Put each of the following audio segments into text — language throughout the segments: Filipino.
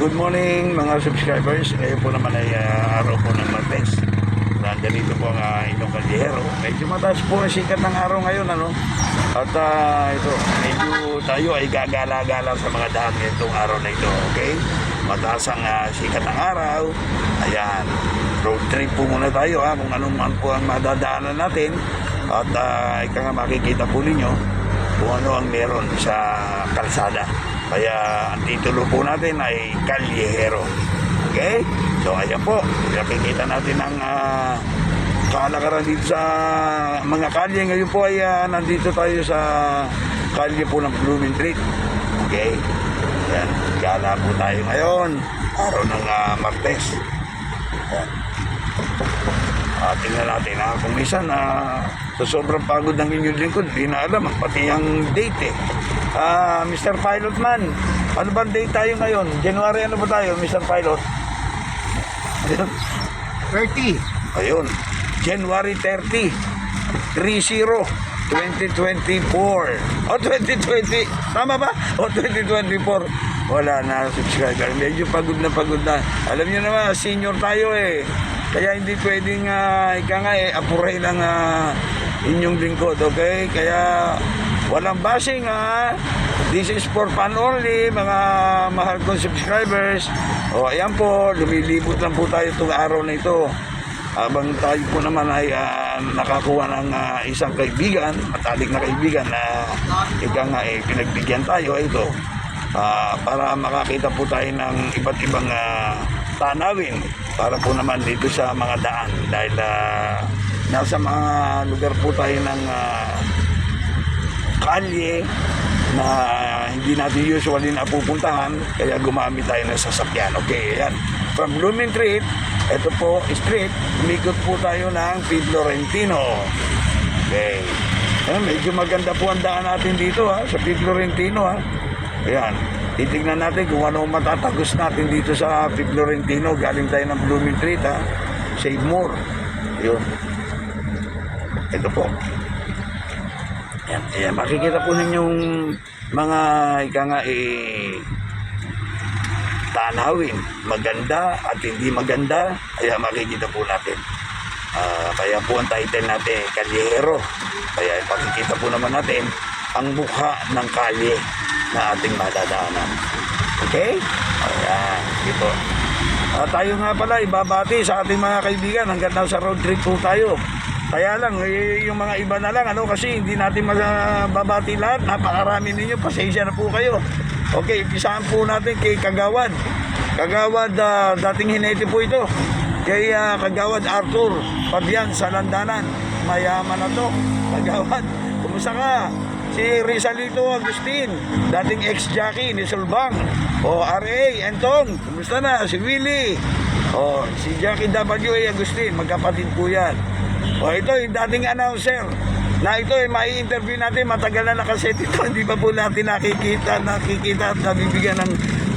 Good morning mga subscribers. Ngayon po naman ay araw po ng Martes. Ganito po ang inyong kaldihero. Medyo mataas po ang sikat ng araw ngayon, ano? At ito, medyo tayo ay gagala-gala sa mga daan itong araw na ito, okay? Mataas ang sikat ng araw. Ayan, road trip po muna tayo, kung anong man po ang madadaanan natin. At ika nga makikita po ninyo kung ano ang meron sa kalsada. Kaya ang titulo po natin ay Kaldihero. Okay? So ayan po, nakikita natin ang kalakaran dito sa mga kalye. Ngayon po ay nandito tayo sa kalye po ng Blooming Treat. Okay? Ayan, gala po tayo ngayon, araw ng Martes. Ayan. Tingnan natin kung minsan sa sobrang pagod ng inyong lingkod, di na alam pati ang date Mr. Pilot man, ano bang date tayo ngayon? January ano ba tayo, Mr. Pilot? 30. Ayun, January 30, 30, 2024. O 2020, tama ba? O 2024. Wala na subscriber, medyo pagod na. Alam niyo naman, senior tayo kaya hindi pwedeng apuray ng inyong lingkod, okay? Kaya walang bashing This is for fun only, mga mahal kong subscribers. O ayan po, lumilibot lang po tayo itong araw na ito. Habang tayo po naman ay nakakuha ng isang kaibigan, matalik na kaibigan na pinagbigyan tayo ito. Para makakita po tayo ng iba't ibang tanawin para po naman dito sa mga daan. Dahil nasa mga lugar po tayo ng kalye na hindi natin usually napupuntahan, kaya gumamit tayo ng sasakyan. Okay, ayan. From Blooming Treat, ito po, street, umikot po tayo ng P. Florentino. Okay. Ayan, medyo maganda po ang daan natin dito sa P. Florentino. Ayan, titignan natin kung ano matatagos natin dito sa P. Florentino. Galing tayo ng Blooming Treat, Save More. Yun. Ito po. Ayan, makikita po ninyong mga tanawin, maganda at hindi maganda. Ayan, makikita po natin. Kaya po ang title natin, Kaldihero. Kaya makikita po naman natin ang mukha ng kalye na ating madadaanan. Okay? Ayan, ito. Tayo nga pala, ibabati sa ating mga kaibigan hanggang nasa road trip po tayo. Kaya lang, yung mga iba na lang, kasi hindi natin mababati lahat. Napakarami ninyo, pasensya na po kayo. Okay, umpisahan po natin kay Kagawad. Kagawad, dating hinete po ito. Kay Kagawad Arthur Fabian sa Landanan. Mayaman na to. Kagawad, kumusta ka? Si Rizalito Agustin, dating ex-jockey ni Sulbang. O RA, Entong, kumusta na? Si Willie. O si Jackie W.A. Agustin, magkapatid po yan. O ito yung dating announcer na ito may interview natin, matagal na nakaset ito, hindi pa po natin nakikita at nabibigyan ng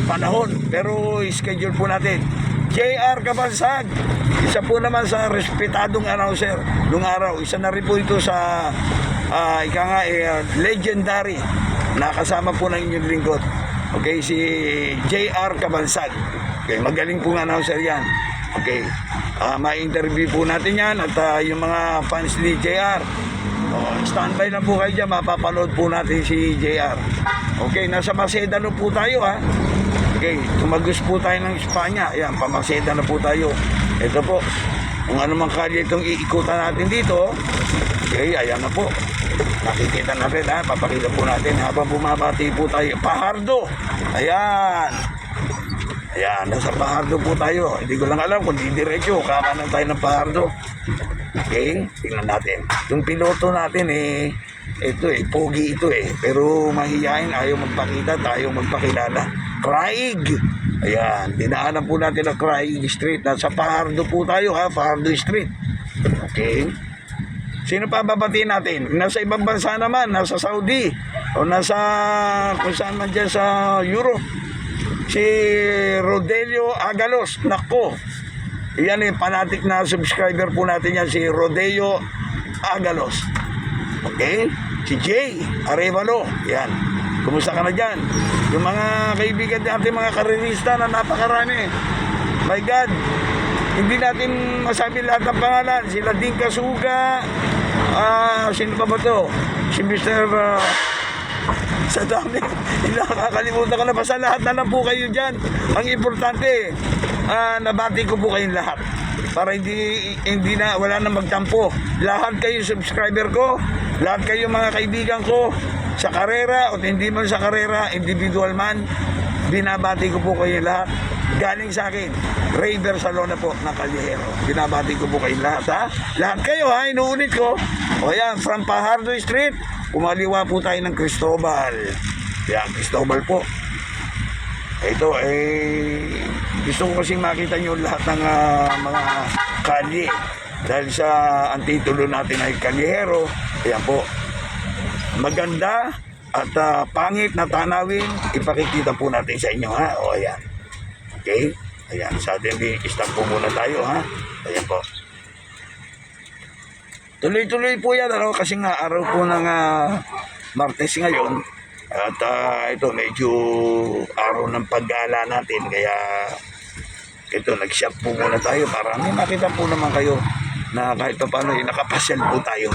panahon, pero schedule po natin. JR Kabansag, isa po naman sa respetadong announcer nung araw, isa na rin po ito sa legendary na kasama po ng inyong lingkod. Okay, si JR Kabansag, okay, magaling pong announcer yan. Okay, ma-interview po natin yan at yung mga fans ni JR, standby lang po kayo dyan, mapapanood po natin si JR. Okay, nasa Macedano po tayo Okay, tumagos po tayo ng Espanya. Ayan, pa-Macedano po tayo. Ito po, kung ano mang kalye itong iikutan natin dito. Okay, ayan na po. Nakikita natin papakita po natin habang bumabati po tayo. Pahardo, ayan. Ayan, nasa Pahardo po tayo. Hindi ko lang alam kung didiretso, kakanan tayo ng Pahardo. Okay, tingnan natin. Yung piloto natin ito pogi ito pero mahihain, ayaw magpakita, tayo magpakilala. Craig. Ayan, dinaanan po natin ang Craig Street. Nasa Pahardo po tayo Pahardo Street. Okay. Sino pa babatiin natin? Nasa ibang bansa naman, nasa Saudi o nasa kung saan man dyan sa Europe. Si Rodelio Agalos, nako. Yan fanatic na subscriber po natin yan, si Rodelio Agalos. Okay? Si Jay Arevalo, yan. Kumusta ka na dyan? Yung mga kaibigan natin, mga karerista na napakarami. My God, hindi natin masabi lahat ng pangalan. Sila Dinka Suga, sino pa ba to? Si Mr. Sa dami, nakakalimutan ko na. Basta lahat na lang po kayo dyan. Ang importante, nabati ko po kayong lahat. Para hindi na, wala na magtampo. Lahat kayo subscriber ko, lahat kayo mga kaibigan ko, sa karera o hindi man sa karera, individual man, binabati ko po kayo lahat. Galing sa akin, Ray Bersalona po ng Callejeros. Binabati ko po kayo lahat, ha? Lahat kayo, ha? Inuulit ko. O yan, from Fajardo Street, kumaliwa po tayo ng Cristobal. Yan, Cristobal po. Ito, gusto ko kasing makita nyo lahat ng mga kalye. Dahil sa ang titulo natin ay Callejero. Ayan po. Maganda at pangit na tanawin, ipakikita po natin sa inyo, ha? O, ayan. Okay? Ayan, suddenly, stop po muna tayo, ha? Ayan po. Tuloy-tuloy po yan, ano? Kasi nga, araw po ng Martes ngayon. At ito, medyo araw ng pag-gala natin. Kaya, ito, nag-shop po muna tayo para may makita po naman kayo na kahit pa paano, nakapasyal po tayo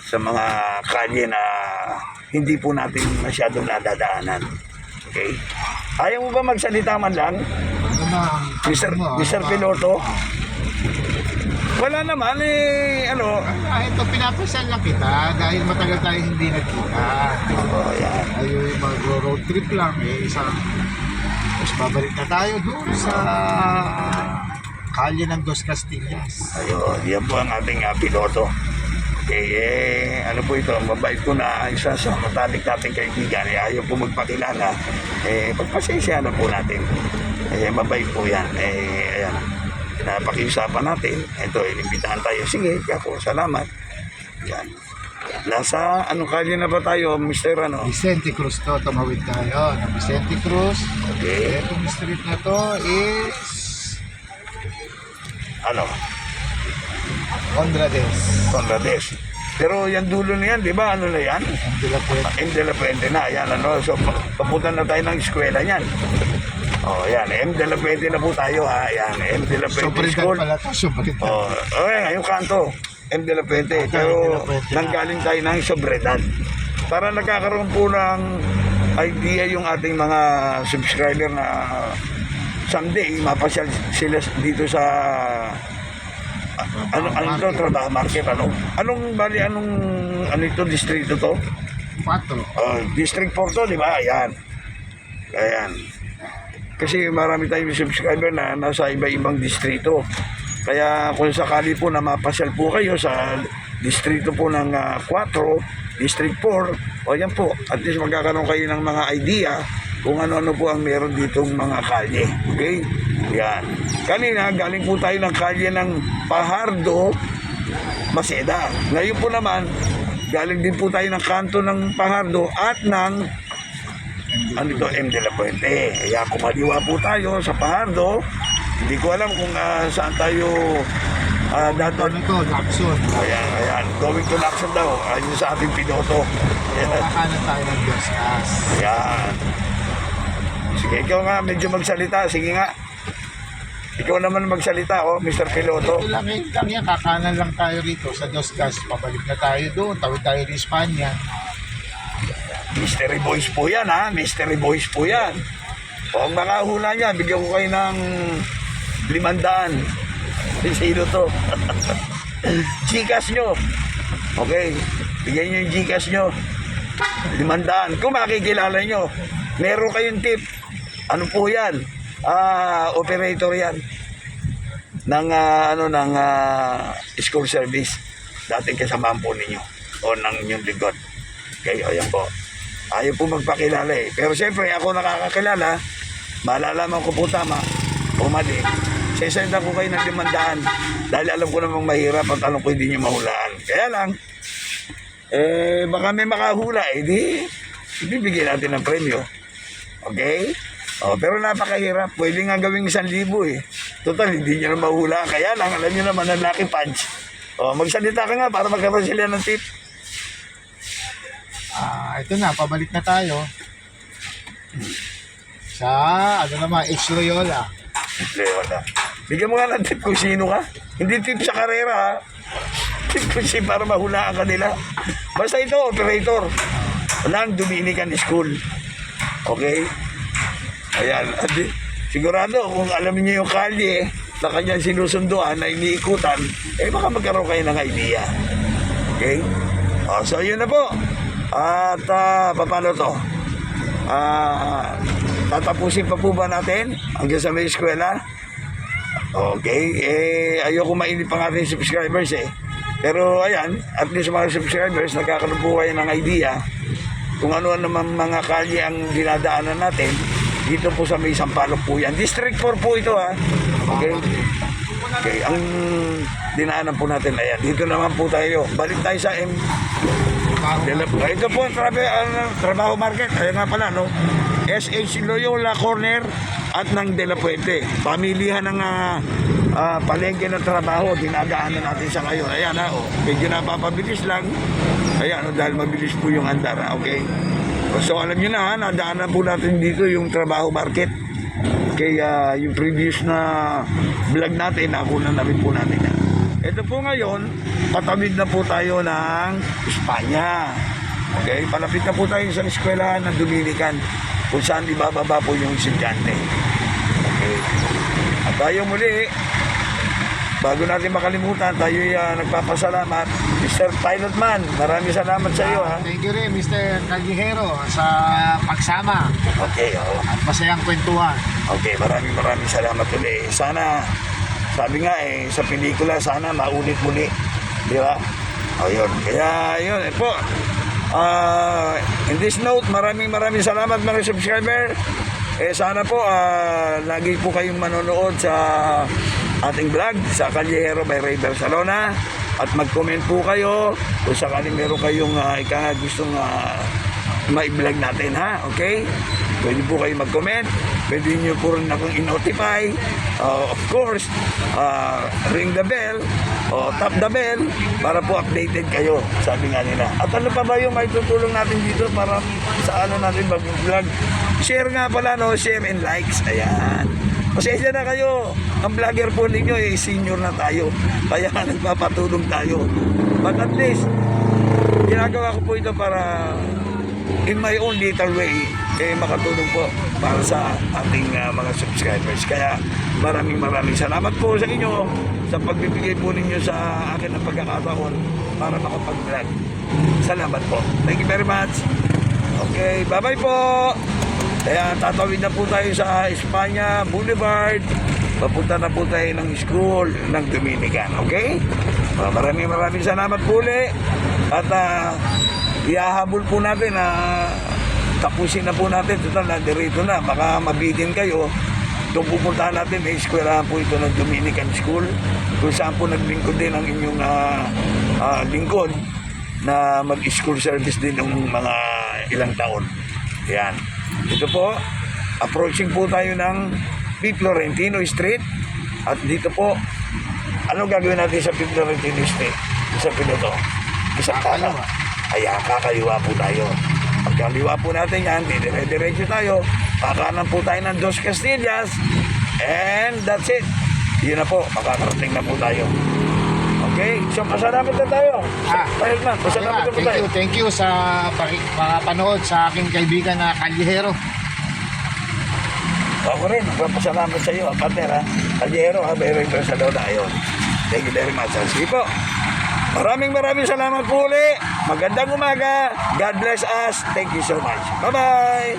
sa mga kalye na hindi po natin masyadong nadadaanan. Okay? Ayaw mo ba magsalita man lang? Mr. Piloto? Wala naman ano. Ito, pinapasyal lang kita dahil matagal tayo hindi nagkita. Oh, yan. Ayaw yung mag-road trip lang isang tapos babalik na tayo doon sa kalye ng Dos Castillas. Ayun, yan po ang ating piloto. Okay, ano po ito, mabait ko na isa sa matalik nating kaibigan. Ayaw po magpakilala. Pagpasensya na po natin. Mabait po yan. Ayan. Napakiusapan natin. Ito, inimbitahan tayo. Sige, ako, salamat. Yan. Nasa, anong kalye na ba tayo, Mr. Ano? Vicente Cruz to, tumawid tayo ng Vicente Cruz. Okay. Itong street na to is Ano? Conrades. Pero yan dulo na yan, di ba? Ano na yan? M. de la Puente na. Yan, ano? So, papunta na tayo ng eskwela niyan. Oh, yan. M. de la Puente na po tayo, ha? Yan. M. de la Puente School. Pala to, Sobredad. Oh, okay, yung kanto. M. de la Puente. Pero nanggaling tayo ng Sobredad. Para nagkakaroon po ng idea yung ating mga subscriber na someday mapasyal sila dito sa ano to, trabaho market, anong ito, distrito to? 4. District 4 to, di ba? Ayan. Kasi marami tayong subscriber na nasa iba-ibang distrito. Kaya kung sakali po na mapasyal po kayo sa distrito po ng 4, District 4, o yan po, at least magkakaroon kayo ng mga idea kung ano-ano po ang meron ditong mga kalye. Okay? Yan. Kanina, galing po tayo ng kalye ng Fajardo, Maceda. Ngayon po naman, galing din po tayo ng kanto ng Fajardo at ng M. de la Puente. Kaya kumaliwa po tayo sa Fajardo. Hindi ko alam kung saan tayo dapat. Lacson. Ayan. Going to Lacson daw. Ayun sa ating piloto. Kakanan tayo ng Dos Cas. Ayan. Sige, ikaw nga, medyo magsalita. Sige nga. Ikaw naman magsalita, Mr. Piloto. Ito lang yan, kakanan lang tayo rito sa Dos Cas. Pabalik na tayo doon, tawid tayo ng Espanya. Mystery Boys po yan, ha? Mystery Boys po yan. O, ang makahula niya, bigyan ko kayo ng 500. Sino to? Gcash nyo. Okay, bigyan nyo yung Gcash nyo. 500. Kung makikilala nyo, meron kayong tip. Ano po yan? Operator yan ng school service, dating kasamaan po ninyo o ng inyong lingkod. Okay, ayan po. Ayaw po magpakilala pero siyempre ako nakakakilala, malalaman ko po tama o mali, sesenda ko kayo ng 500 dahil alam ko namang mahirap at alam ko hindi nyo mahulaan. Kaya lang baka may makahula, di ibibigay natin ng premyo. Okay? Pero napakahirap. Pwede nga gawing 1,000 Total, hindi nyo na mahula. Kaya lang, alam nyo naman ang lucky punch. Magsalita ka nga para magkaroon sila ng tip. Ito na, pabalik na tayo. Sa, ano naman, H. Loyola. Wala. Bigyan mo nga ng tip kung sino ka. Hindi tip sa karera, ha? Tip kung sino para mahulaan ka nila. Basta ito, operator. Ng Dominican School. Okay? Ayan. Sigurado, kung alam niyo yung kalye na kanyang sinusunduan na iniikutan, baka magkaroon kayo ng idea. Okay? So, yun na po. At, paano to? Tatapusin pa po ba natin hanggang sa may eskwela? Okay. Ayoko mainip ang ating subscribers Pero, ayan, at least mga subscribers, nagkakaroon po kayo ng idea kung ano naman mga kalye ang dinadaanan natin. Dito po sa may Sampaloc po yan. District 4 po ito, ha. Okay. Okay, ang dinaanan po natin, ayan. Dito naman po tayo. Balik tayo sa ito po, trabaho market. Ayan nga pala, no? SH Loyola Corner at ng De La Puente. Pamilihan ng palengke ng trabaho. Dinadaanan natin sa ngayon. Ayan, ha. Medyo napapabilis lang. Ayan, dahil mabilis po yung andar, okay? So alam nyo na, nadaanan po natin dito yung trabaho market. Kaya yung previous na vlog natin, nakunan na rin po natin yan. Ito po ngayon, patawid na po tayo ng Espanya. Okay, palapit na po tayo sa eskwelahan ng Dominican kung saan ibababa po yung estudyante. Okay. At tayo muli, bago natin makalimutan, tayo nagpapasalamat. Mr. Pilotman, maraming salamat sa iyo. Ha? Thank you rin, Mr. Callejero, sa pagsama. Okay, At masayang kwentuhan. Okay, maraming salamat ulit. Sana, sabi nga sa pelikula, sana maulit muli. Di ba? Ayun. Kaya, yun. Po. In this note, maraming salamat mga subscriber. Sana po, lagi po kayong manonood sa ating vlog sa Callejero by Ray Barcelona. At mag-comment po kayo kung sakaling meron kayong gustong ma-vlog natin, ha? Okay? Pwede po kayo mag-comment. Pwede nyo po rin akong i-notify. Of course, ring the bell o tap the bell para po updated kayo, sabi nga nila. At ano pa ba yung may tutulong natin dito para sa ano natin mag-vlog? Share nga pala, no? Share and likes. Ayan. Pasensya na kayo. Ang vlogger po ninyo senior na tayo. Kaya nagpapatulong tayo. But at least, ginagawa ko po ito para in my own little way, makatulong po para sa ating mga subscribers. Kaya maraming salamat po sa inyo sa pagbibigay po ninyo sa akin ng pagkakataon para makapag-vlog. Salamat po. Thank you very much. Okay, bye-bye po. Kaya tatawid na po tayo sa Espanya Boulevard. Papunta na po tayo ng school ng Dominican. Okay? Maraming salamat po ulit. At ihahabol po natin na tapusin na po natin. Total na dirito na. Baka mabitin kayo. Doon pupuntahan natin. May eskwelahan po ito ng Dominican School. Kung saan po naglingkod din ang inyong lingkod na mag-school service din ng mga ilang taon. Yan. Ito po, approaching po tayo ng P. Florentino Street. At dito po, ano gagawin natin sa P. Florentino Street? Sa piloto. Isang tala. Ayan, kakaliwa po tayo. Pagkaliwa po natin yan, dire-diretso tayo. Kakanan po tayo ng Dos Castillas. And that's it. Yun na po, makakarating na po tayo. Okay, so pasalamat na tayo. Pilotman, pasalamat na po tayo. Thank you sa panood sa aking kaibigan na Callejero. Ako rin, pasalamat sa iyo, partner, ha. Callejero, ha, by Ray Barcelona. Ayun. Thank you very much. Sige po. Maraming salamat po ulit. Magandang umaga. God bless us. Thank you so much. Bye-bye.